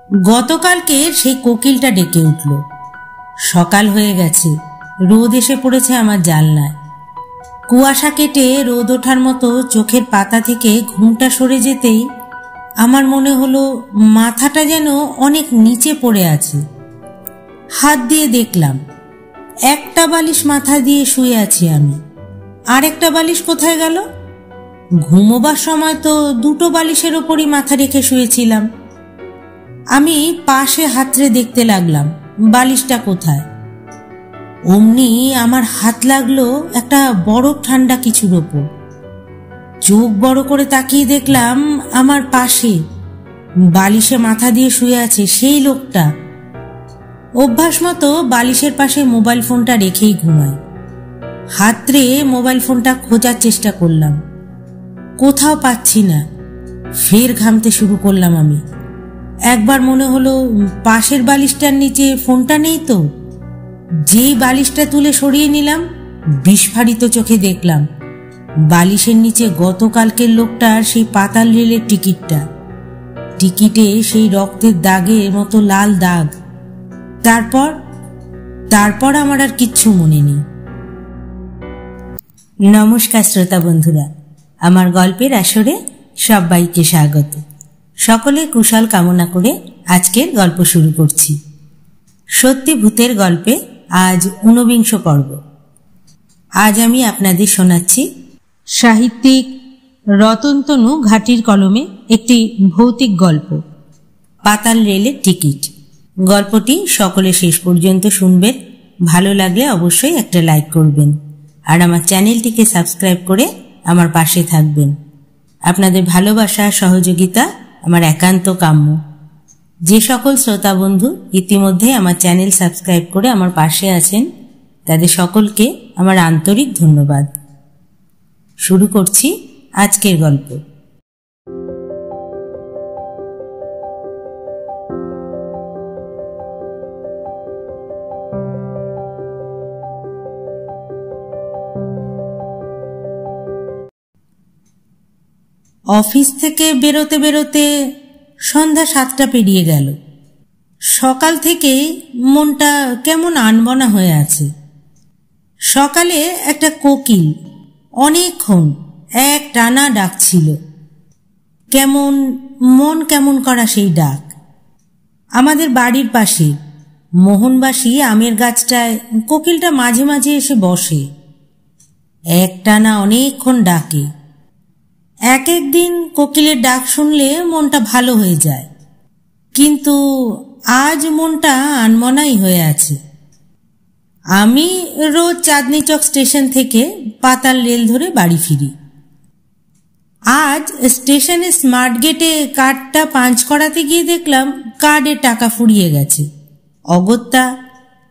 গতকালকে সেই কোকিলটা ডেকে উঠল। সকাল হয়ে গেছে, রোদ এসে পড়েছে আমার জানলায়। কুয়াশা কেটে রোদ ওঠার মতো চোখের পাতা থেকে ঘুমটা সরে যেতেই আমার মনে হলো মাথাটা যেন অনেক নিচে পড়ে আছে। হাত দিয়ে দেখলাম একটা বালিশ মাথা দিয়ে শুয়ে আছি আমি, আরেকটা বালিশ কোথায় গেল? ঘুমোবার সময় তো দুটো বালিশের ওপরই মাথা রেখে শুয়েছিলাম। আমি পাশে হাতড়ে দেখতে লাগলাম বালিশটা কোথায়। অমনি আমার হাত লাগলো একটা বরফ ঠান্ডা কিছুর ওপর। চোখ বড় করে তাকিয়ে দেখলাম আমার পাশে বালিশে মাথা দিয়ে শুয়ে আছে সেই লোকটা। অভ্যাস মতো বালিশের পাশে মোবাইল ফোনটা রেখেই ঘুমাই। হাতড়ে মোবাইল ফোনটা খোঁজার চেষ্টা করলাম, কোথাও পাচ্ছি না। ফের ঘামতে শুরু করলাম আমি। একবার মনে হলো পাশের বালিশটার নিচে ফোনটা নেই তো। যেই বালিশটা তুলে সরিয়ে নিলাম, বিস্ফারিত চোখে দেখলাম বালিশের নিচে গতকালকের লোকটার সেই পাতাল রেলের টিকিটটা। টিকিটে সেই রক্তের দাগের মতো লাল দাগ। তারপর আমার আর কিচ্ছু মনে নেই। নমস্কার শ্রোতা বন্ধুরা, আমার গল্পের আসরে সবাইকে স্বাগত। সকলে কুশল কামনা করে আজকের গল্প শুরু করছি। সত্যি ভূতের গল্পে আজ 49 পর্ব। আজ আমি আপনাদের শোনাচ্ছি সাহিত্যিক রতনতনু ঘাটির কলমে একটি ভৌতিক গল্প, পাতাল রেলের টিকিট। গল্পটি সকলে শেষ পর্যন্ত শুনবেন। ভালো লাগলে অবশ্যই একটা লাইক করবেন আর আমার চ্যানেলটিকে সাবস্ক্রাইব করে আমার পাশে থাকবেন। আপনাদের ভালোবাসা সহযোগিতা আমার একান্ত কাম্য। যে সকল শ্রোতা বন্ধু ইতিমধ্যে আমার চ্যানেল সাবস্ক্রাইব করে আমার পাশে আছেন, তাদের সকলকে আমার আন্তরিক ধন্যবাদ। শুরু করছি আজকের গল্প। অফিস থেকে বেরোতে বেরোতে সন্ধ্যা 7টা পেরিয়ে গেল। সকাল থেকে মনটা কেমন আনমনা হয়ে আছে। সকালে একটা কোকিল অনেকক্ষণ এক টানা ডাকছিল। কেমন মন কেমন করা সেই ডাক। আমাদের বাড়ির পাশে মোহনবাসী আমের গাছটায় কোকিলটা মাঝে মাঝে এসে বসে। এক টানা অনেকক্ষণ ডাকে। এক একদিন কোকিলের ডাক শুনলে মনটা ভালো হয়ে যায়, কিন্তু আজ মনটা আনমনাই হয়ে আছে। আমি রোজ চাঁদনি চক স্টেশন থেকে পাতাল রেল ধরে বাড়ি ফিরি। আজ স্টেশনে স্মার্ট গেটে কার্ডটা পাঞ্চ করাতে গিয়ে দেখলাম কার্ডে টাকা ফুরিয়ে গেছে। অগত্যা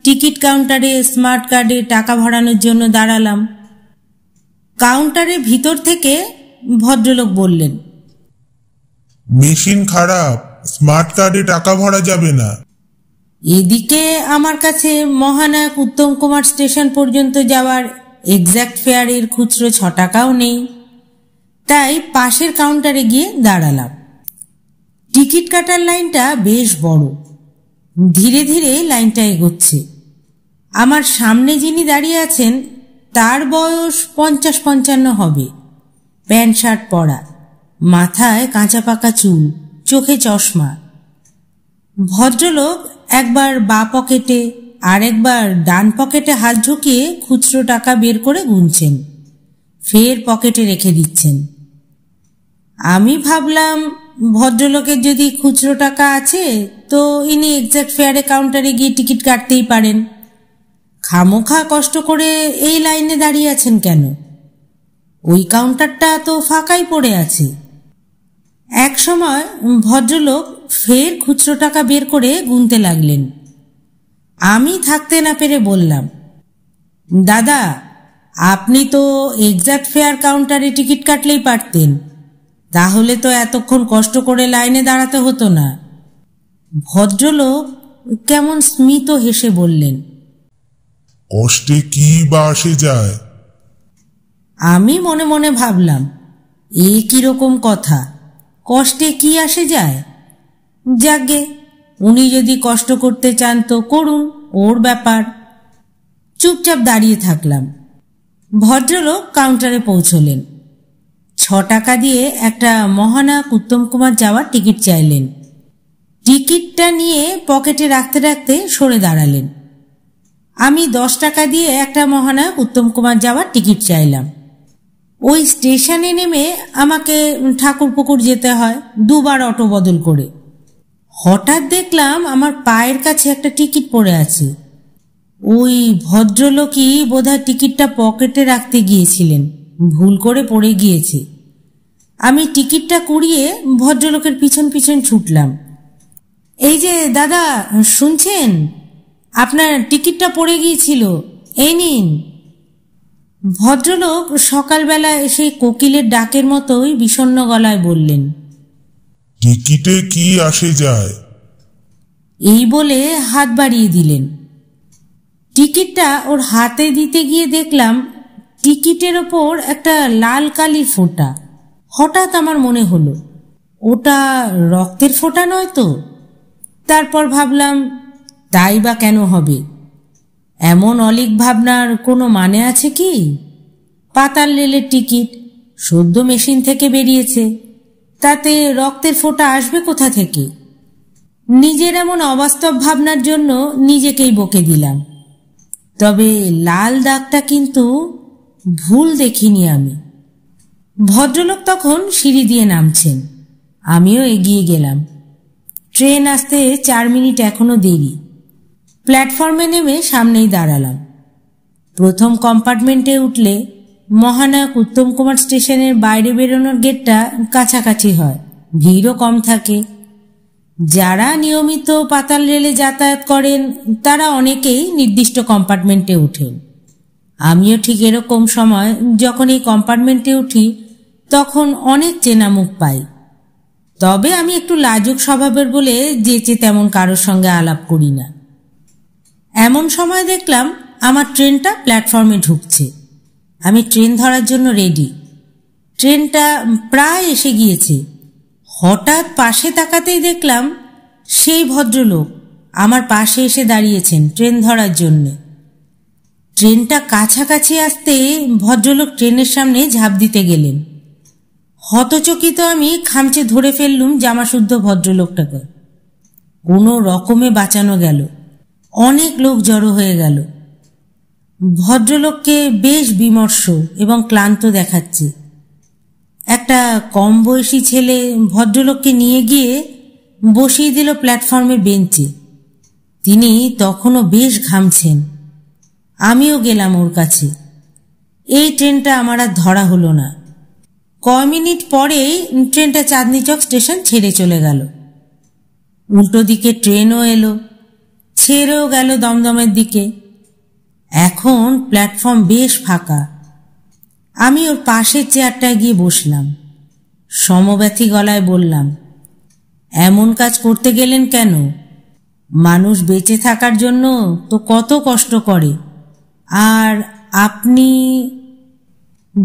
টিকিট কাউন্টারে স্মার্ট কার্ডে টাকা ভরানোর জন্য দাঁড়ালাম। কাউন্টারের ভিতর থেকে ভদ্রলোক বললেন, মেশিন খারাপ, স্মার্ট কার্ডে টাকা ভরা যাবে না। এদিকে আমার কাছে মহানায়ক উত্তম কুমার স্টেশন পর্যন্ত যাওয়ার এক্স্যাক্ট ফেয়ারের খুচরো 6 টাকাও নেই। তাই পাশের কাউন্টারে গিয়ে দাঁড়ালাম। টিকিট কাটার লাইনটা বেশ বড়। ধীরে ধীরে লাইনটা এগোচ্ছে। আমার সামনে যিনি দাঁড়িয়ে আছেন তার বয়স 50-55 হবে। প্যান্ট শার্ট পরা, মাথায় কাঁচা পাকা চুল, চোখে চশমা। ভদ্রলোক একবার বাঁ পকেটে আর একবার ডান পকেটে হাত ঢুকিয়ে খুচরো টাকা বের করে গুনছেন, ফের পকেটে রেখে দিচ্ছেন। আমি ভাবলাম ভদ্রলোকের যদি খুচরো টাকা আছে তো ইনি এক্স্যাক্ট ফেয়ারে কাউন্টারে গিয়ে টিকিট কাটতেই পারেন। খামোখা কষ্ট করে এই লাইনে দাঁড়িয়ে আছেন কেন? ওই কাউন্টারটা তো ফাঁকাই পড়ে আছে। এক সময় ভদ্রলোক ফের খুচরো টাকা বের করে গুনতে লাগলেন। আমি থাকতে না পেরে বললাম, দাদা, আপনি তো এক্স্যাক্ট ফেয়ার কাউন্টারে টিকিট কাটলেই পারতেন, তাহলে তো এতক্ষণ কষ্ট করে লাইনে দাঁড়াতে হতো না। ভদ্রলোক কেমন স্মিত হেসে বললেন, কষ্টে কি বা আসে যায়? আমি মনে মনে ভাবলাম, এ কিরকম কথা, কষ্টে কি আসে যায়? যাগে, উনি যদি কষ্ট করতে চান তো করুন, ওর ব্যাপার। চুপচাপ দাঁড়িয়ে থাকলাম। ভদ্রলোক কাউন্টারে পৌঁছলেন। 6 টাকা দিয়ে একটা মহানায়ক উত্তম কুমার যাওয়ার টিকিট চাইলেন। টিকিটটা নিয়ে পকেটে রাখতে রাখতে সরে দাঁড়ালেন। আমি 10 টাকা দিয়ে একটা মহানায়ক উত্তম কুমার যাওয়ার টিকিট চাইলাম। ওই স্টেশনে নেমে আমাকে ঠাকুরপুকুর যেতে হয়, 2 বার অটো বদল করে। হঠাৎ দেখলাম আমার পায়ের কাছে একটা টিকিট পড়ে আছে। ওই ভদ্রলোকই বোধহয় টিকিটটা পকেটে রাখতে গিয়েছিলেন, ভুল করে পড়ে গিয়েছে। আমি টিকিটটা কুড়িয়ে ভদ্রলোকের পিছন পিছন ছুটলাম। এই যে দাদা, শুনছেন? আপনার টিকিটটা পড়ে গিয়েছিল, এই নিন। ভদ্রলোক সকালবেলা সেই কোকিলের ডাকের মতোই বিষণ্ণ গলায় বললেন, টিকিটে কি আসে যায়? এই বলে হাত বাড়িয়ে দিলেন। টিকিটটা ওর হাতে দিতে গিয়ে দেখলাম টিকিটের ওপর একটা লাল কালির ফোঁটা। হঠাৎ আমার মনে হলো, ওটা রক্তের ফোঁটা নয় তো? তারপর ভাবলাম, তাই বা কেন হবে? এমন অলীক ভাবনার কোনো মানে আছে কি? পাতাল রেলের টিকিট, সদ্য মেশিন থেকে বেরিয়েছে, তাতে রক্তের ফোঁটা আসবে কোথা থেকে? নিজের এমন অবাস্তব ভাবনার জন্য নিজেকেই বকে দিলাম। তবে লাল দাগটা কিন্তু ভুল দেখিনি আমি। ভদ্রলোক তখন সিঁড়ি দিয়ে নামছেন, আমিও এগিয়ে গেলাম। ট্রেন আসতে 4 মিনিট এখনো দেরি। প্ল্যাটফর্মে নেমে সামনেই দাঁড়ালাম। প্রথম কম্পার্টমেন্টে উঠলে মহানায়ক উত্তম কুমার স্টেশনের বাইরে বেরোনোর গেটটা কাছাকাছি হয়, ভিড়ও কম থাকে। যারা নিয়মিত পাতাল রেলে যাতায়াত করেন তারা অনেকেই নির্দিষ্ট কম্পার্টমেন্টে ওঠেন। আমিও ঠিক এরকম সময় যখন এই কম্পার্টমেন্টে উঠি তখন অনেক চেনা মুখ পাই। তবে আমি একটু লাজুক স্বভাবের বলে যেচে তেমন কারোর সঙ্গে আলাপ করি না। এমন সময় দেখলাম আমার ট্রেনটা প্ল্যাটফর্মে ঢুকছে। আমি ট্রেন ধরার জন্য রেডি। ট্রেনটা প্রায় এসে গিয়েছে। হঠাৎ পাশে তাকাতেই দেখলাম সেই ভদ্রলোক আমার পাশে এসে দাঁড়িয়েছেন ট্রেন ধরার জন্যে। ট্রেনটা কাছাকাছি আসতে ভদ্রলোক ট্রেনের সামনে ঝাঁপ দিতে গেলেন। হতচকিত আমি খামচে ধরে ফেললুম জামাশুদ্ধ ভদ্রলোকটাকে। কোনো রকমে বাঁচানো গেল। অনেক লোক জড়ো হয়ে গেল। ভদ্রলোককে বেশ বিমর্ষ এবং ক্লান্ত দেখাচ্ছে। একটা কম বয়সী ছেলে ভদ্রলোককে নিয়ে গিয়ে বসিয়ে দিল প্ল্যাটফর্মের বেঞ্চে। তিনি তখনও বেশ ঘামছেন। আমিও গেলাম ওর কাছে। এই ট্রেনটা আমার আর ধরা হলো না। কয় মিনিট পরেই ট্রেনটা চাঁদনি চক স্টেশন ছেড়ে চলে গেল। উল্টো দিকে ট্রেনও এলো, ছেড়েও গেল দমদমের দিকে। এখন প্ল্যাটফর্ম বেশ ফাঁকা। আমি ওর পাশের চেয়ারটায় গিয়ে বসলাম। সমব্যথী গলায় বললাম, এমন কাজ করতে গেলেন কেন? মানুষ বেঁচে থাকার জন্য তো কত কষ্ট করে, আর আপনি?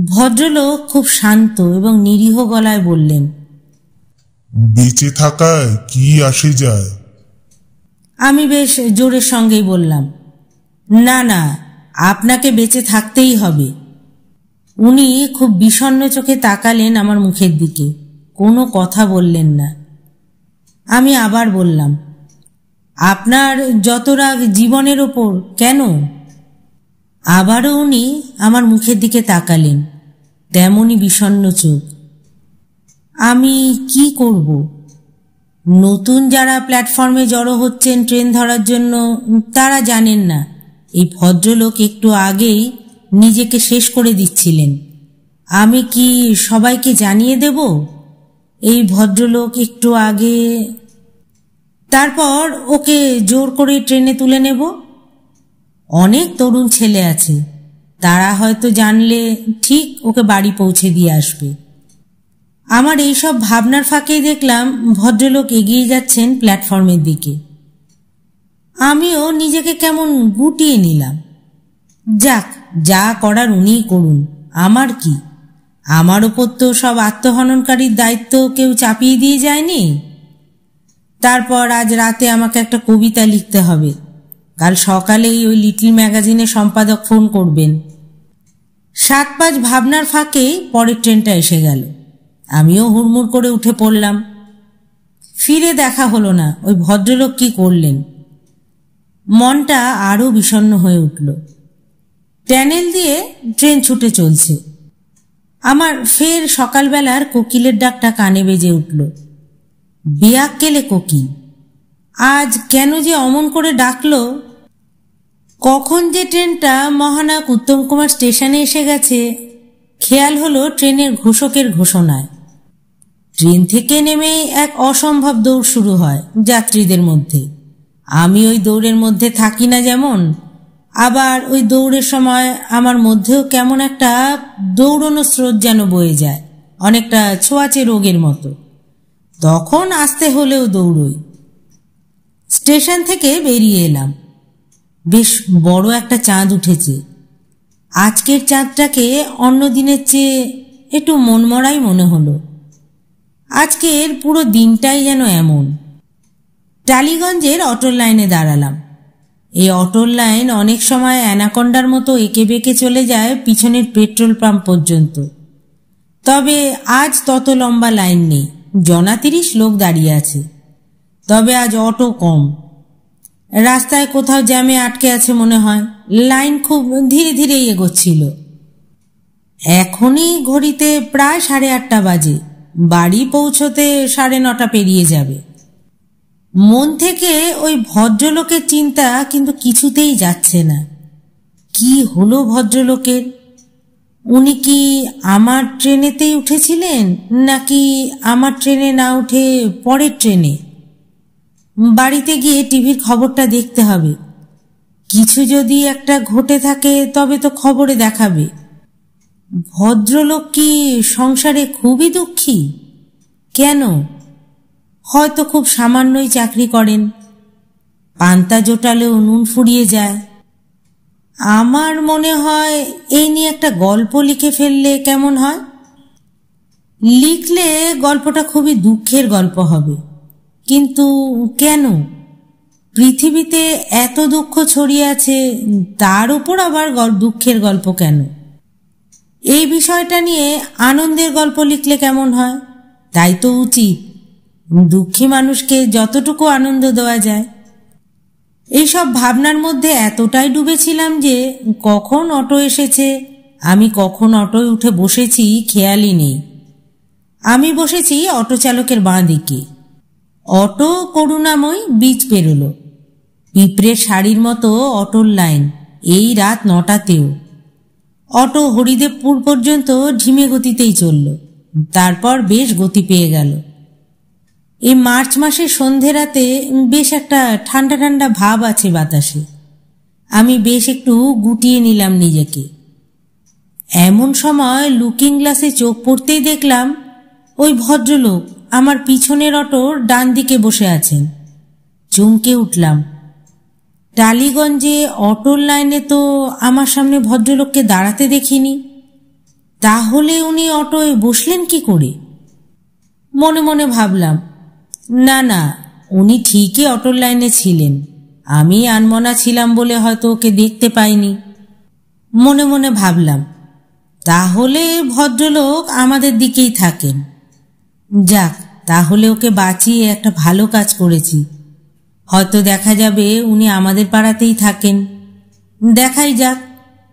ভদ্রলোক খুব শান্ত এবং নিরীহ গলায় বললেন, বেঁচে থাকায় কি আসে যায়? আমি বেশ জোরের সঙ্গেই বললাম, না না, আপনাকে বেঁচে থাকতেই হবে। উনি খুব বিষণ্ণ চোখে তাকালেন আমার মুখের দিকে, কোনো কথা বললেন না। আমি আবার বললাম, আপনার যত রাগ জীবনের ওপর, কেন? আবারও উনি আমার মুখের দিকে তাকালেন, তেমনই বিষণ্ণ চোখ। আমি কি করব? নতুন যারা প্ল্যাটফর্মে জড়ো হচ্ছেন ট্রেন ধরার জন্য তারা জানেন না এই ভদ্রলোক একটু আগেই নিজেকে শেষ করে দিচ্ছিলেন। আমি কি সবাইকে জানিয়ে দেব এই ভদ্রলোক একটু আগে? তারপর ওকে জোর করে ট্রেনে তুলে নেব? অনেক তরুণ ছেলে আছে, তারা হয়তো জানলে ঠিক ওকে বাড়ি পৌঁছে দিয়ে আসবে। আমার এইসব ভাবনার ফাঁকেই দেখলাম ভদ্রলোক এগিয়ে যাচ্ছেন প্ল্যাটফর্মের দিকে। আমিও নিজেকে কেমন গুটিয়ে নিলাম। যাক, যা করার উনিই করুন, আমার কি? আমার ওপর তো সব আত্মহননকারীর দায়িত্ব কেউ চাপিয়ে দিয়ে যায়নি। তারপর আজ রাতে আমাকে একটা কবিতা লিখতে হবে। কাল সকালেই ওই লিটল ম্যাগাজিনের সম্পাদক ফোন করবেন। 7-5 ভাবনার ফাঁকেই পরের ট্রেনটা এসে গেল। আমিও হুড়মুড় করে উঠে পড়লাম। ফিরে দেখা হলো না ওই ভদ্রলোক কি করলেন। মনটা আরও বিষণ্ণ হয়ে উঠল। টানেল দিয়ে ট্রেন ছুটে চলছে। আমার ফের সকালবেলার কোকিলের ডাকটা কানে বেজে উঠল। বেয়াক্কেলে কোকিল, আজ কেন যে অমন করে ডাকলো। কখন যে ট্রেনটা মহানায়ক উত্তম কুমার স্টেশনে এসে গেছে খেয়াল হলো ট্রেনের ঘোষকের ঘোষণায়। ট্রেন থেকে নেমেই এক অসম্ভব দৌড় শুরু হয় যাত্রীদের মধ্যে। আমি ওই দৌড়ের মধ্যে থাকি না যেমন, আবার ওই দৌড়ের সময় আমার মধ্যেও কেমন একটা দৌড়নো স্রোত যেন বয়ে যায়, অনেকটা ছোঁয়াচে রোগের মতো। তখন আসতে হলেও দৌড়ই। স্টেশন থেকে বেরিয়ে এলাম। বেশ বড় একটা চাঁদ উঠেছে। আজকের চাঁদটাকে অন্য দিনের চেয়ে একটু মনমরাই মনে হলো। আজকের পুরো দিনটাই যেন এমন। টালিগঞ্জের অটোর লাইনে দাঁড়ালাম। এই অটোর লাইন অনেক সময় অ্যানাকন্ডার মতো এঁকে বেঁকে চলে যায় পিছনের পেট্রোল পাম্প পর্যন্ত। তবে আজ তত লম্বা লাইন নেই, জনা 30 লোক দাঁড়িয়ে আছে। তবে আজ অটো কম। রাস্তায় কোথাও জ্যামে আটকে আছে মনে হয়। লাইন খুব ধীরে ধীরে এগোচ্ছিল। এখনই ঘড়িতে প্রায় 8:30 বাজে। বাড়ি পৌঁছতে 9:30 পেরিয়ে যাবে। মন থেকে ওই ভদ্রলোকের চিন্তা কিন্তু কিছুতেই যাচ্ছে না। কি হলো ভদ্রলোকের? উনি কি আমার ট্রেনেতেই উঠেছিলেন, নাকি আমার ট্রেনে না উঠে পরের ট্রেনে? বাড়িতে গিয়ে টিভির খবরটা দেখতে হবে। কিছু যদি একটা ঘটে থাকে তবে তো খবরে দেখাবে। ভদ্রলোক কি সংসারে খুবই দুঃখী? কেন? হয়তো খুব সামান্যই চাকরি করেন। পান্তা জোটালেও নুন ফুরিয়ে যায়। আমার মনে হয় এই নিয়ে একটা গল্প লিখে ফেললে কেমন হয়। লিখলে গল্পটা খুবই দুঃখের গল্প হবে। কিন্তু কেন? পৃথিবীতে এত দুঃখ ছড়িয়ে আছে, তার উপর আবার দুঃখের গল্প কেন? এই বিষয়টা নিয়ে আনন্দের গল্প লিখলে কেমন হয়? তাই তো উচিত। দুঃখী মানুষকে যতটুকু আনন্দ দেওয়া যায়। এইসব ভাবনার মধ্যে এতটাই ডুবেছিলাম যে কখন অটো এসেছে, আমি কখন অটোয় উঠে বসেছি খেয়ালই নেই। আমি বসেছি অটো চালকের বাঁ দিকে। অটো করুণাময় বীজ পেরোলো। পিঁপড়ের শাড়ির মতো অটোর লাইন, এই রাত 9টাতেও। অটো হরিদেবপুর পর্যন্ত ঝিমে গতিতেই চলল। তারপর বেশ গতি পেয়ে গেল। এই মার্চ মাসের সন্ধে রাতে বেশ একটা ঠান্ডা ঠান্ডা ভাব আছে বাতাসে। আমি বেশ একটু গুটিয়ে নিলাম নিজেকে। এমন সময় লুকিং গ্লাসে চোখ পড়তেই দেখলাম ওই ভদ্রলোক আমার পিছনের অটোর ডান দিকে বসে আছেন। চমকে উঠলাম। টালিগঞ্জে অটোর লাইনে তো আমার সামনে ভদ্রলোককে দাঁড়াতে দেখিনি। তাহলে উনি অটোয় বসলেন কি করে? মনে মনে ভাবলাম, না না, উনি ঠিকই অটোর লাইনে ছিলেন। আমি আনমনা ছিলাম বলে হয়তো ওকে দেখতে পাইনি। মনে মনে ভাবলাম, তাহলে ভদ্রলোক আমাদের দিকেই থাকেন। যাক, তাহলে ওকে বাঁচিয়ে একটা ভালো কাজ করেছি। হয়তো দেখা যাবে উনি আমাদের পাড়াতেই থাকেন। দেখাই যাক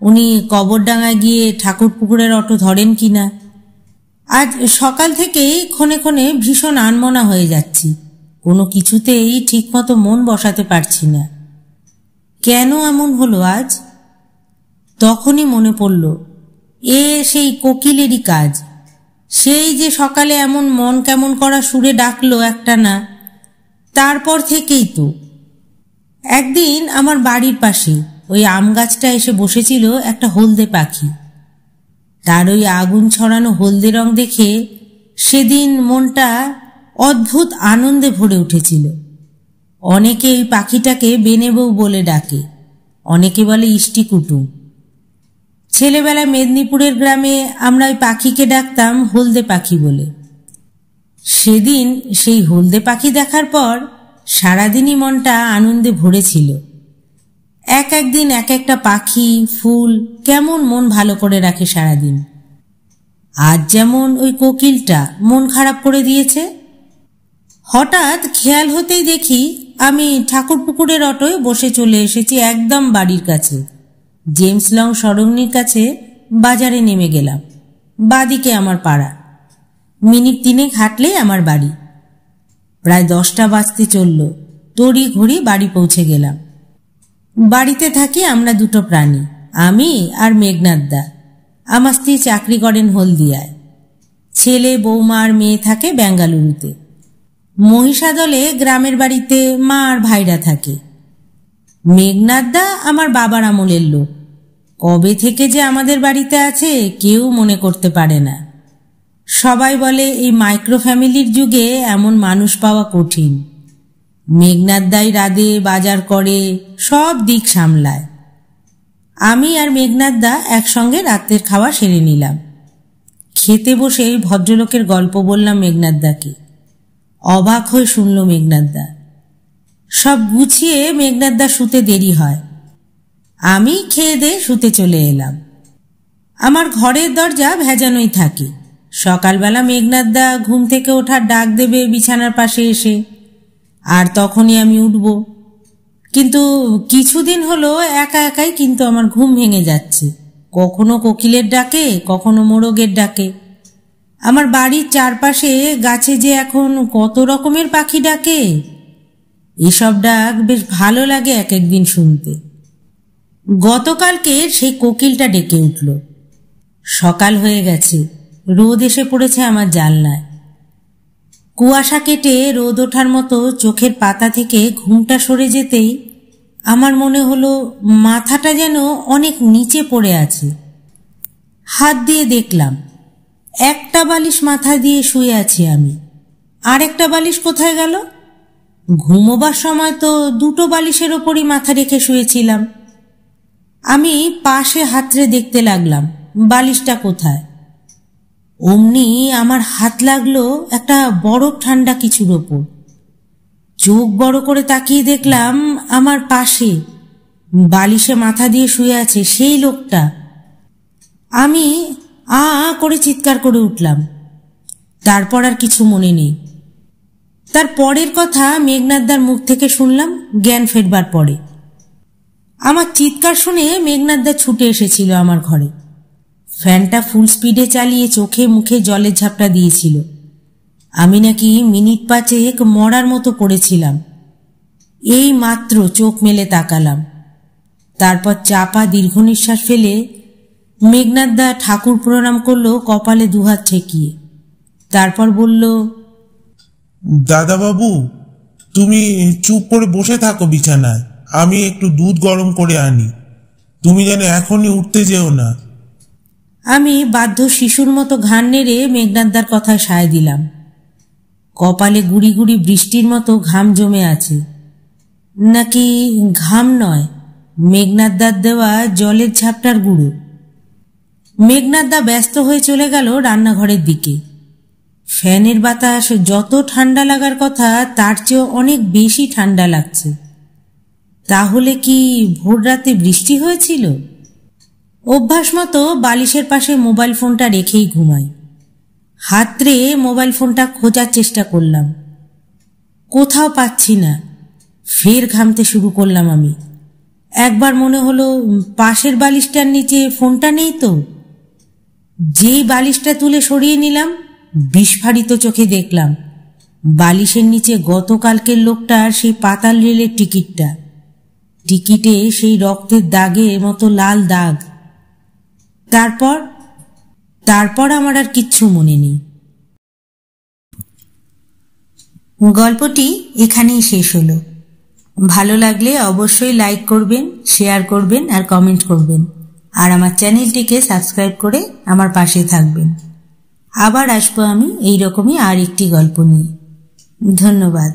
উনি কবরডাঙ্গায় গিয়ে ঠাকুরপুকুরের অটো ধরেন কিনা। আজ সকাল থেকেই ক্ষণে ক্ষণে ভীষণ আনমনা হয়ে যাচ্ছি। কোনো কিছুতেই ঠিকমতো মন বসাতে পারছি না। কেন এমন হলো আজ? তখনই মনে পড়ল, এ সেই কোকিলেরই কাজ। সেই যে সকালে এমন মন কেমন করা সুরে ডাকলো একটা না, তারপর থেকেই তো। একদিন আমার বাড়ির পাশে ওই আম গাছটা এসে বসেছিল একটা হলদে পাখি। তার ওই আগুন ছড়ানো হলদে রং দেখে সেদিন মনটা অদ্ভুত আনন্দে ভরে উঠেছিল। অনেকে ওই পাখিটাকে বেনেবউ বলে ডাকে, অনেকে বলে ইষ্টি কুটুম। ছেলেবেলায় মেদিনীপুরের গ্রামে আমরা ওই পাখিকে ডাকতাম হলদে পাখি বলে। সেদিন সেই হলদে পাখি দেখার পর সারাদিনই মনটা আনন্দে ভরেছিল। একদিন এক একটা পাখি ফুল কেমন মন ভালো করে রাখে সারাদিন। আজ যেমন ওই কোকিলটা মন খারাপ করে দিয়েছে। হঠাৎ খেয়াল হতেই দেখি আমি ঠাকুরপুকুরের অটোয় বসে চলে এসেছি একদম বাড়ির কাছে। জেমস লং সরঙ্গির কাছে বাজারে নেমে গেলাম। বাদিকে আমার পাড়া, মিনিট 3 হাঁটলেই আমার বাড়ি। প্রায় 10টা বাজতে চলল, তড়ি ঘড়ি বাড়ি পৌঁছে গেলাম। বাড়িতে থাকি আমরা দুটো প্রাণী, আমি আর মেঘনাথদা। আমার স্ত্রী চাকরি করেন হলদিয়ায়, ছেলে বৌমা আর মেয়ে থাকে বেঙ্গালুরুতে। মহিষাদলে গ্রামের বাড়িতে মা আর ভাইরা থাকে। মেঘনাথদা আমার বাবার আমলের লোক, কবে থেকে যে আমাদের বাড়িতে আছে কেউ মনে করতে পারে না। সবাই বলে এই মাইক্রো ফ্যামিলির যুগে এমন মানুষ পাওয়া কঠিন। মেঘনাথদাই রাঁধে, বাজার করে, সব দিক সামলায়। আমি আর মেঘনাথদা একসঙ্গে রাতের খাওয়া সেরে নিলাম। খেতে বসে ভদ্রলোকের গল্প বললাম মেঘনাথদাকে। অবাক হয়ে শুনল মেঘনাথদা। সব গুছিয়ে মেঘনাথদা শুতে দেরি হয়। আমি খেয়ে দিয়ে শুতে চলে এলাম। আমার ঘরের দরজা ভেজানোই থাকে। সকালবেলা মেঘনাথদা ঘুম থেকে ওঠার ডাক দেবে বিছানার পাশে এসে, আর তখনই আমি উঠব। কিন্তু কিছুদিন হলো একা একাই কিন্তু আমার ঘুম ভেঙে যাচ্ছে। কখনো কোকিলের ডাকে, কখনো মোরগের ডাকে। আমার বাড়ির চারপাশে গাছে যে এখন কত রকমের পাখি ডাকে, এসব ডাক বেশ ভালো লাগে এক একদিন শুনতে। গতকালকে সেই কোকিলটা ডেকে উঠল। সকাল হয়ে গেছে, রোদ এসে পড়েছে আমার জানলায়। কুয়াশা কেটে রোদ ওঠার মতো চোখের পাতা থেকে ঘুমটা সরে যেতেই আমার মনে হলো মাথাটা যেন অনেক নিচে পড়ে আছে। হাত দিয়ে দেখলাম একটা বালিশ মাথা দিয়ে শুয়ে আছি আমি। আরেকটা বালিশ কোথায় গেল? ঘুমোবার সময় তো দুটো বালিশের ওপরই মাথা রেখে শুয়েছিলাম। আমি পাশে হাতড়ে দেখতে লাগলাম বালিশটা কোথায়। অমনি আমার হাত লাগলো একটা বরফ ঠান্ডা কিছুর ওপর। চোখ বড় করে তাকিয়ে দেখলাম আমার পাশে বালিশে মাথা দিয়ে শুয়ে আছে সেই লোকটা। আমি আ করে চিৎকার করে উঠলাম। তারপর আর কিছু মনে নেই। তার পরের কথা মেঘনাথদার মুখ থেকে শুনলাম জ্ঞান ফেরবার পরে। আমার চিৎকার শুনে মেঘনাথদা ছুটে এসেছিল আমার ঘরে। ফ্যানটা ফুল স্পিডে চালিয়ে চোখে মুখে জলের ঝাপটা দিয়েছিল। আমি নাকি মিনিট 5 মরার মতো পড়েছিলাম। এই মাত্র চোখ মেলে তাকালাম। তারপর চাপা দীর্ঘ নিঃশ্বাস ফেলে মেঘনাথদা ঠাকুর প্রণাম করলো কপালে দুহাত ঠেকিয়ে। তারপর বলল, দাদাবাবু, তুমি চুপ করে বসে থাকো বিছানায়, আমি একটু দুধ গরম করে আনি। তুমি যেন এখনই উঠতে যেও না। আমি বাধ্য শিশুর মতো ঘাড় নেড়ে মেঘনাথদার কথায় সায় দিলাম। কপালে গুড়ি গুড়ি বৃষ্টির মতো ঘাম জমে আছে। নাকি ঘাম নয়, মেঘনাথদার দেওয়া জলের ঝাপটার গুঁড়ো। মেঘনাথদা ব্যস্ত হয়ে চলে গেল রান্নাঘরের দিকে। ফ্যানের বাতাস যত ঠান্ডা লাগার কথা তার চেয়েও অনেক বেশি ঠান্ডা লাগছে। তাহলে কি ভোর রাতে বৃষ্টি হয়েছিল? অভ্যাস মতো বালিশের পাশে মোবাইল ফোনটা রেখেই ঘুমাই। হাতড়ে মোবাইল ফোনটা খোঁজার চেষ্টা করলাম, কোথাও পাচ্ছি না। ফের ঘামতে শুরু করলাম আমি। একবার মনে হলো পাশের বালিশটার নিচে ফোনটা নেই তো। যেই বালিশটা তুলে সরিয়ে নিলাম, বিস্ফারিত চোখে দেখলাম বালিশের নিচে গতকালকের লোকটার সেই পাতাল রেলের টিকিটটা। টিকিটে সেই রক্তের দাগের মতো লাল দাগ। তারপর আমার আর কিচ্ছু মনে নেই। গল্পটি এখানেই শেষ হলো। ভালো লাগলে অবশ্যই লাইক করবেন, শেয়ার করবেন আর কমেন্ট করবেন। আর আমার চ্যানেলটিকে সাবস্ক্রাইব করে আমার পাশে থাকবেন। আবার আসবো আমি এইরকমই আর একটি গল্প নিয়ে। ধন্যবাদ।